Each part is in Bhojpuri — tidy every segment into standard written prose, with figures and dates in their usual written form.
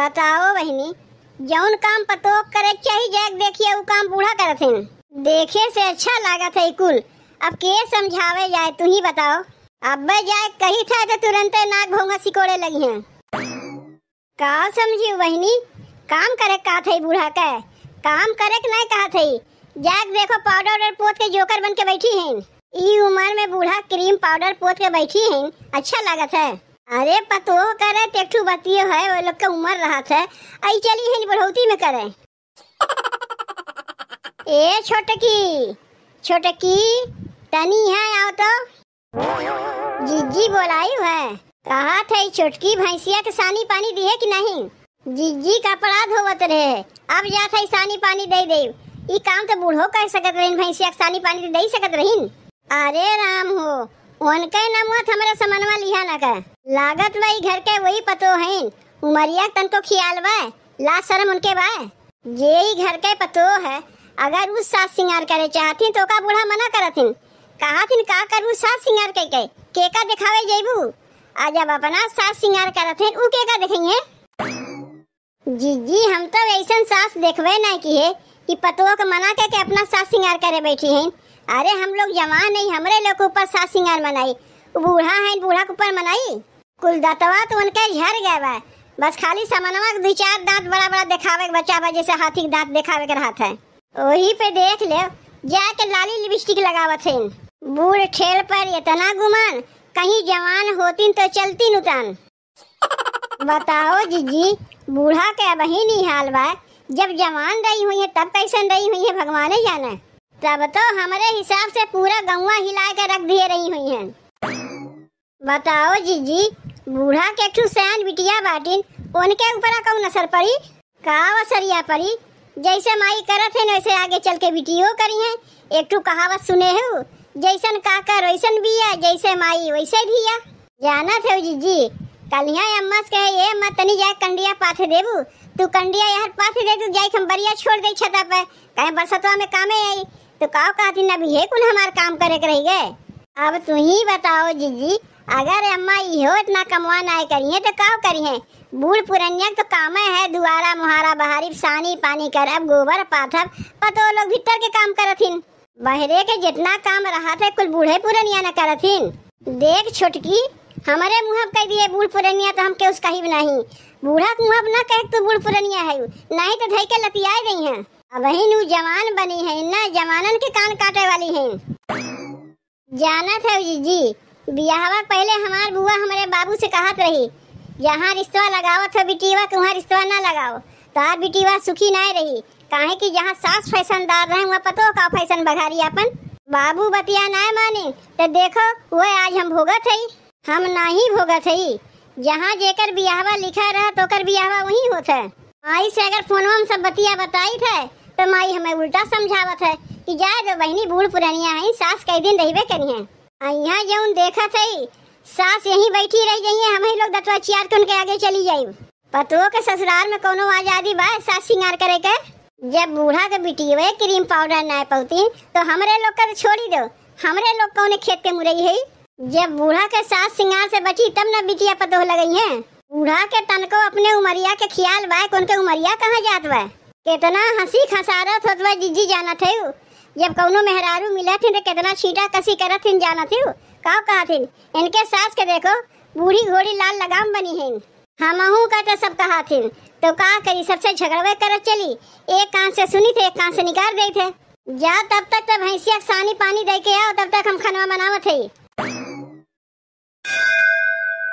बताओ बहनी, जौन काम पतो करे चाहिए जाके देखिए वो काम बूढ़ा करत हैं। देखे से अच्छा लागत है कुल। अब के समझावे जाए, तू ही बताओ। अब जाए कही था तो तुरंत नाक भोंगा सिकोड़े लगी हैं। का समझी बहनी, काम करे का थे बूढ़ा के, काम करे के नहीं कहा थे। जाके देखो पाउडर और पोत के जोकर बन के बैठी हैं। ई उम्र में बूढ़ा क्रीम पाउडर पोत के बैठी हैं, अच्छा लागत है। अरे पतो करे तेठू बतियो है, वो लोग का उम्र रहा था। आई चली है बढ़ोती में करे। ए छोटकी छोटकी तनी है, आओ तो। जीजी बोलाई है। कहा थे छोटकी भैंसिया के सानी पानी दिए कि नहीं। जीजी कपड़ा धोवत रहे, अब जा थे सानी पानी दे दे। ई काम तो बूढ़ो कर सकत रहीन, भैंसिया के सानी पानी दे सकत रहीन। अरे राम हो, उनके नमुआ हमारा समनवा लिहा ना का लागत वही घर के वही पतो हैं। उमरिया तन को खियाल बा, ला शर्म उनके बा। जे ही घर के पतो है, अगर उस सास सिंगार करे चाहती तो का बूढ़ा मना करथिन। कहा थिन का करू सास सिंगार के का दिखावे जेबू। आज अब अपना सास सिंगार करथिन उ के का देखेंगे। जीजी हम तो ऐसा सास देखवे नहीं की है कि पतो को मना के अपना सास सिंगार करे बैठी हैं। अरे हम लोग जवान नहीं, हमरे लोग के ऊपर सास सिंगार मनाई। बूढ़ा है, बूढ़ा के ऊपर मनाई। कुल दांतवा तो उनके झड़ गए बा, बस खाली समनवा दो चार दांत बड़ा बड़ा दिखावे के बच्चा बा, जैसे हाथी के दांत दिखावे के रहत है। वही पे देख ले जाके लाली लिपस्टिक लगावत हैं। बूढ़ ठेल पर इतना गुमान, कहीं जवान होतीन तो चलती नुतान। बताओ जीजी, बूढ़ा के वही नहीं हाल बा। जब जवान रही हुई है तब कैसन रही हुई है भगवान ही जाने। तब तो हमारे हिसाब से पूरा गौवा हिला के रख दिए रही हुई हैं। बताओ जीजी, बूढ़ा के ठू सयान बिटिया बाटिन, उनके ऊपर कौन असर पड़ी। का असरिया पड़ी, जैसे माई करत है वैसे आगे चल के बिटियो करी है। एक ठू कहावत सुने हो, जैसन काकर वैसन बिया, जैसे माई वैसे धिया। जाना थे जीजी, कलिया अम्मा से कहे ये मत तनी जाए कंडिया पाथे देबू। तू कंडिया यार पाथे दे, तू जाए खंबरिया छोड़ दे छता पे, कहीं बरसतवा में कामे आई तो काव कहती ना भी है कुल हमार काम करे के रही गए। अब तू ही बताओ जीजी, अगर अम्मा इहो इतना कमवा ना करी है तो काव करी है। बूढ़ पुरनिया तो काम है दुआरा मुहारा बहारी सानी पानी कर, अब गोबर पाथर पतो लोग भीतर के काम करथिन। बहरे के जितना काम रहा था कुल बूढ़े पुरनिया न करथिन। देख छोटकी, हमारे मुँह कह दिए बूढ़ पुरनिया तो हम के उसका ही नहीं। बूढ़ा मुँह न कह तो बूढ़ पुरनिया है, नहीं तो धई के लतियाए गई हैं। अब ही जवान बनी है ना, जवानन के कान काटे वाली हैं। जाना था जीजी, बियाहवा पहले हमार बुआ हमारे बाबू से कहत रही, जहाँ रिश्ता लगाओ था बिटिया के वहाँ रिश्ता ना लगाओ, तार बिटिया सुखी नहीं रही। काहे कि जहाँ सास फैशनदार रहे वहाँ पतो का फैशन बघारी अपन। बाबू बतिया ना माने तो देखो वो आज हम भोगत है, हम नहीं भोगत है। जहाँ जेकर बियाहवा लिखा रहा तो कर बियाहवा वही होता है। माई से अगर फोनवा में सब बतिया बताई थे तो माई हमें उल्टा समझावत है कि जाए दो बहनी, बूढ़ पुरानिया है, सास कई दिन रहिबे करी है। यहाँ जौन देखा थे सास यहीं बैठी रह जाइए, हम ही लोग दतवा चियार के उनके आगे चली जाये। पतो के ससुराल में कोनो आजादी बा सास सिंगार करे के। जब बूढ़ा के बिटिया क्रीम पाउडर ना पौती तो हमरे लोग का छोड़ी दो, हमरे लोग कौन खेत के मुरई है। जब बूढ़ा के सास सिंगार से बची तब न बिटिया पतो लगई है। बूढ़ा के तन को अपने उमरिया के ख्याल बा, उनके उमरिया कहाँ जात बा। कितना हंसी खसारत होत बा जीजी, जाना थे जब कौनो मेहरारू मिला थे तो कितना छीटा कसी करत थे, जाना थे का कहा थे इनके सास के देखो बूढ़ी घोड़ी लाल लगाम बनी है। हमहू का तो सब कहा थे तो का करी, सबसे झगड़वे करत चली। एक कान से सुनी थे, एक कान से निकाल दे थे। जा तब तक तो भैंसिया सानी पानी दे के आओ, तब तक हम खनवा बनावत है।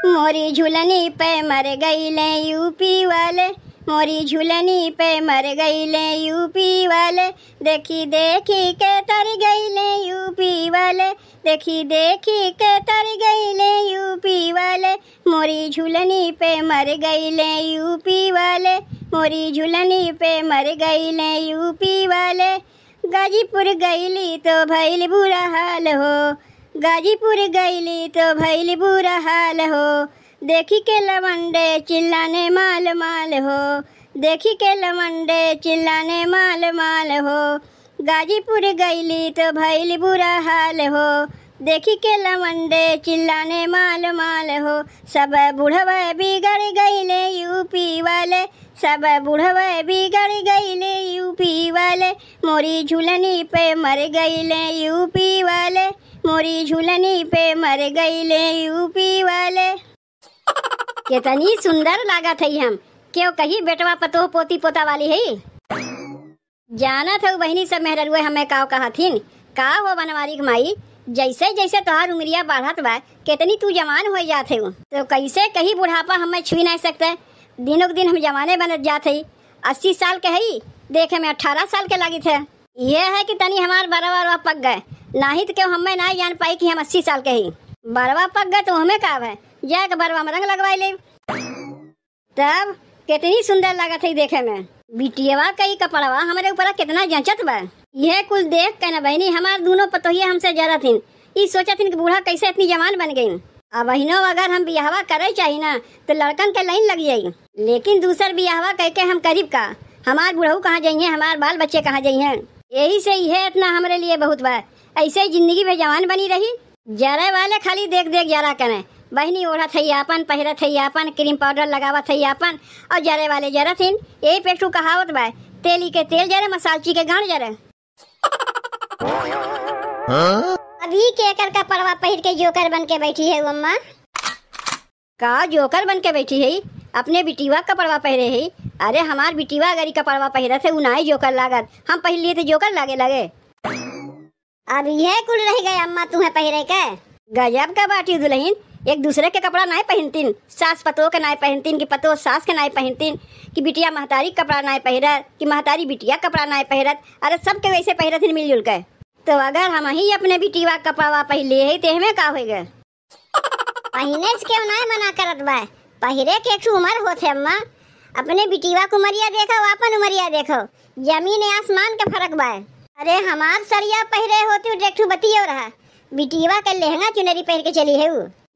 मोरी झूलनी पे मर गईले यूपी वाले, मोरी झूलनी पे मर गईले यूपी वाले, देखी देखी के तर गईले यूपी वाले, देखी देखी के तर गईले यूपी वाले, मोरी झूलनी पे मर गईले यूपी वाले, मोरी झूलनी पे मर गईले यूपी वाले। गाजीपुर गईली तो भइल बुरा हाल हो, गाजीपुर गईली तो भइल बुरा हाल हो, देखी के लवंडे चिल्लाने माल माल हो, देखी के लवंडे चिल्लाने माल माल हो, गाजीपुर गईली तो भइल बुरा हाल हो, देखी के लवंडे चिल्लाने माल माल हो। सब बुढ़वा बिगड़ गईले यूपी वाले, सब बुढ़वे बिगड़ गईले यूपी वाले, मोरी झूलनी पे मर गईले यूपी वाले, मोरी झूलनी पे मर गईले यूपी वाले। कितनी सुंदर लागत है हम, क्यों कही बेटवा पतो पोती पोता वाली है। जाना था बहनी सब मेहरुए हमें काव कहथिन, का वो बनवारी माई जैसे जैसे तोहार उमरिया बढ़त बा कितनी तू जवान हो जाते हो, तो कैसे कहीं बुढ़ापा हमें छुई नहीं सकते। दिनों दिन हम जवाने बनत जाते ही। 80 साल के है, देखे में 18 साल के लगी थे। ये है कि तनी हमार बरवा पक गए, नहीं तो क्यों हमें नहीं जान पाई कि हम 80 साल के ही। बरवा पक गए तो हमें का है, जाके बरवा में रंग लगवाई ले। तब कितनी सुंदर लागत है देखे में। बिटियावा कई कपड़वा हमारे ऊपर कितना जंचत बा। यह कुल देख के न बहनी हमार दोनों पतोहिया हमसे जरा थीन, ई सोचत थीन कि बूढ़ा कैसे इतनी जवान बन गई। अब बहनों अगर हम बियाहवा करे चाहिए ना तो लड़कन के लाइन लग जाये, लेकिन दूसर बियाहवा कह के हम करीब का, हमार बुढ़ऊ कहाँ जाइए, हमार बाल बच्चे कहाँ जाइए। यही से यह इतना हमारे लिए बहुत बा। ऐसे ही जिंदगी में जवान बनी रही। जरे वाले खाली देख देख जरा करें, बहनी ओढ़त है आपन, पहिरत है आपन, क्रीम पाउडर लगावत है आपन, और जरे वाले जरा थीन। यही पेटू कहावत बा, तेली के तेल जरे मसालची के गांड जरे। अभी केकर का परवा पहिर के जोकर बन के बैठी है अम्मा। का जोकर बन के बैठी है? अपने बिटिवा का परवा पहरे है। अरे हमार बिटिवा अगर का परवा पहिरत है उनाई जोकर लागत, हम पहन लिए तो जोकर लागे लगे। अब यह कुल रह गए अम्मा तुम्हें पहिरे के। गजब का बाटी दुल्हन, एक दूसरे के कपड़ा नहीं पहनतीन, सास पतो के नहीं पहनतीन, कि पतो सास के नहीं पहनतीन, कि बिटिया महतारी कपड़ा नहीं पहिरत, कि महतारी बिटिया कपड़ा नहीं पहिरत। अरे सब के वैसे पहिरत मिलजुल के। तो अगर हम ही अपने बिटिवा कपड़ा पहन लिए है तो हमें का होगा? पहने से क्यों नहीं मना करत बा, पहिरे के एक उम्र होते अम्मा। अपने बिटिवा को उमरिया देखो, अपन उमरिया देखो, जमीन आसमान के फर्क बा। अरे हमार सरिया पहिरे होती देखू बतियो रहा, बिटिवा के लहंगा चुनरी पहन के चली है।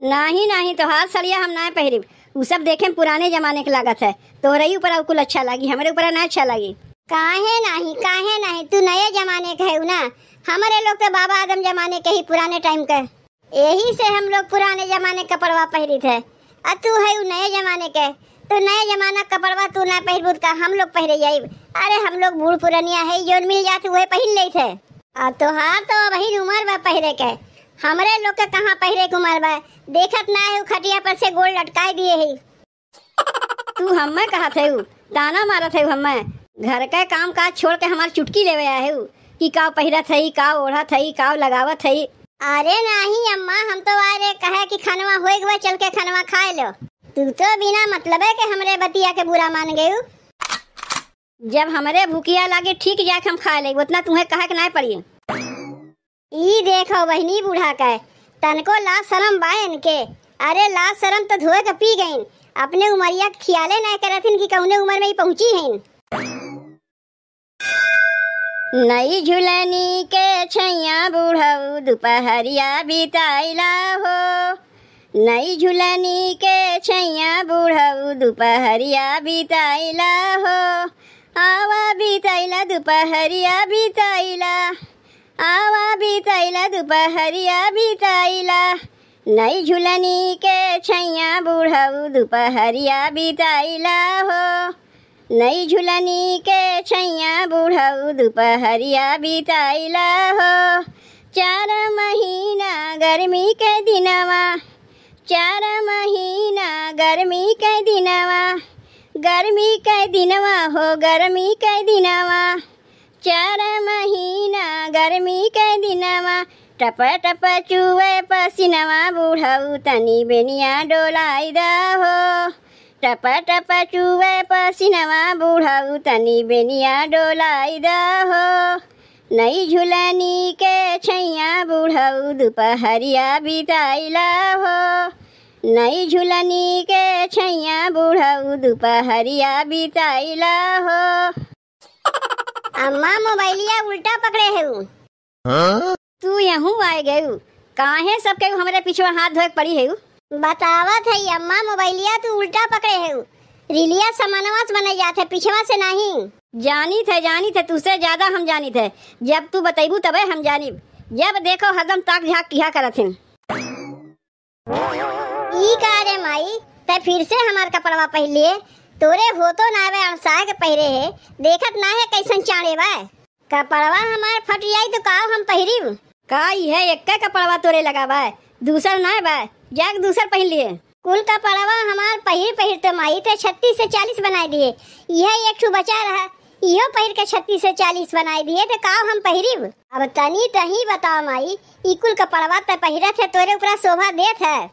नहीं नहीं तो हाथ सरिया हम ना पहरी, वो सब देखे पुराने जमाने की लागत है। तोहरे ऊपर कुल अच्छा लगी, हमारे ऊपर ना अच्छा लगी। काहे नहीं, तू नए जमाने का है ना। हमारे लोग तो बाबा आदम जमाने के ही, पुराने टाइम के। यही से हम लोग पुराने जमाने कपड़वा पहरी थे। और तू है नए जमाने के, तो नए जमाना कपड़वा तू ना पहरबू का हम लोग पहरे जाए। अरे हम लोग बूढ़ पुरानिया है, जो मिल जाते वही पहन ले थे। और तोहार तो वही उम्र बा पहरे के, हमारे लोग के कहाँ पहरे के उम्र बा। देखत ना है खटिया पर से गोल लटकाए दिए है। तू हमें कहा थे ताना मारा थे, हमें घर का काम काज छोड़ के हमारी चुटकी लेवे आए है कि का पहिरत है, का ओढ़त है, का लगावत है। अरे नहीं अम्मा, हम तो अरे कहे कि खनवा होए गए, चल के खनवा खाए लो। तू तो बिना मतलब है कि हमरे बतिया के बुरा मान गए। जब हमारे भूखिया लागे ठीक जाके हम खा ले, उतना तुम्हें कहे के नहीं पड़ी। ई देखो बहनी बूढ़ा का तनको लाज शरम बा इनके। अरे लाज शरम तो धोए के पी गई, अपने उमरिया खियाले नहीं करथिन कि कौने उम्र में ही पहुंची हैं। नई झुलनी के छैया बूढ़ऊ दोपहरिया बिताइला हो, नई झुलनी के छैया बूढ़ऊ दोपहरिया बिताइला हो। आवा बिताइला दोपहरिया बिताइला, आवा बिताइला दोपहरिया बिताइला। नई झुलनी के छैया बूढ़ऊ दोपहरिया बिताइला हो, नई झुलनी के छैया बूढ़ऊ दोपहरिया बिताइला हो। 4 महीना गर्मी के दिनवा, 4 महीना गर्मी के दिनवा, गर्मी के दिनवा हो, गर्मी के दिनवा। 4 महीना गर्मी के दिनवा, टप टप चुए पसीनवा, बूढ़ऊ तनी बेनिया डोलाई दा हो। टप टप चुए पसीनवा, बूढ़ऊ तनी बेनिया डोलाई दा हो। नई झुलनी के छैया बूढ़ऊ दोपहरिया बिताइला हो, नई झुलनी के छैया बूढ़ऊ दोपहरिया बिताइला हो। अम्मा मोबाइलिया उल्टा पकड़े है। तू यहाँ आए गए, काहे सबके हमारे पीछे हाथ धोए पड़ी है? बतावत है अम्मा, मोबाइलिया तू उल्टा पकड़े है। रिलिया समानवा से बनाई जाते, पीछवा से नहीं। जानी थे तुझसे ज्यादा हम जानी थे। जब तू बतेबू तबे हम जानी। जब देखो हरदम ताक झाक किया करत हैं। ई का रे माई, ते फिर से हमार कपड़वा पहन लिए। तोरे हो तो ना बे अड़साए के पहिरे है, देखत ना है कैसन चाड़े बा। कपड़वा हमार फट जाई तो का हम पहिरीब? का है एक कपड़वा तोरे लगा बा, दूसर ना बा, जाके दूसर पहन लिए। कुल कपड़वा हमार पहिर तो माई थे 36 से 40 बनाए दिए, यह एक ठू बचा रहा, इहो पहिर के 36 से 40 बनाए दिए थे, का हम पहिरीब? अब तनी तही बताओ माई, ई कुल कपड़वा त पहिरत है तोरे ऊपर शोभा देत है।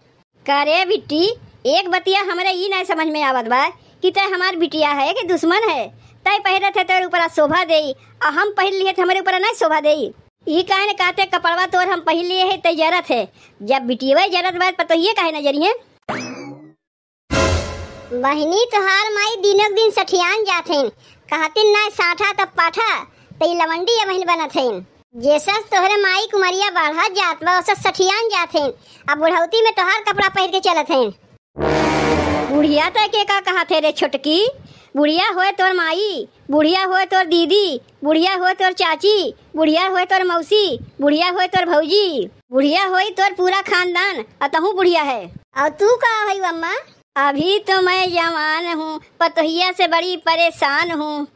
करे बिट्टी, एक बतिया हमरे ई नहीं समझ में आवत बा कि तय हमार बिटिया है कि दुश्मन है। तय पहिरत है तोरे ऊपर शोभा देई और हम पहिर लिए थे हमारे ऊपर नहीं शोभा देई। ई काहे न कहते कपड़वा तोर हम पहिर लिए है तय जरत है, जब बिटिया जरत बात पतो ये काहे न जरी है। बहनी तोहार माई दिनक दिन सठियान जाथेन, कहतिन ना साठा तब पाठा, तई लवंडी बहन बनथेन। जैसा तोहरे माई कुमरिया बढ़ा जात बा वैसा सठियान जाथेन, अब बुढ़ौती में तोहार कपड़ा पहिर के चलथेन। बुढ़िया तय के का कहा थे रे छोटकी? बुढ़िया होए तोर माई, बुढ़िया होए तोर दीदी, बुढ़िया होए तोर चाची, बुढ़िया होए तोर मौसी, बुढ़िया होए तोर भौजी, बुढ़िया होई तोर पूरा खानदान, अतहू बुढ़िया है। और तू का है अम्मा? अभी तो मैं जवान हूँ, पतोहिया से बड़ी परेशान हूँ।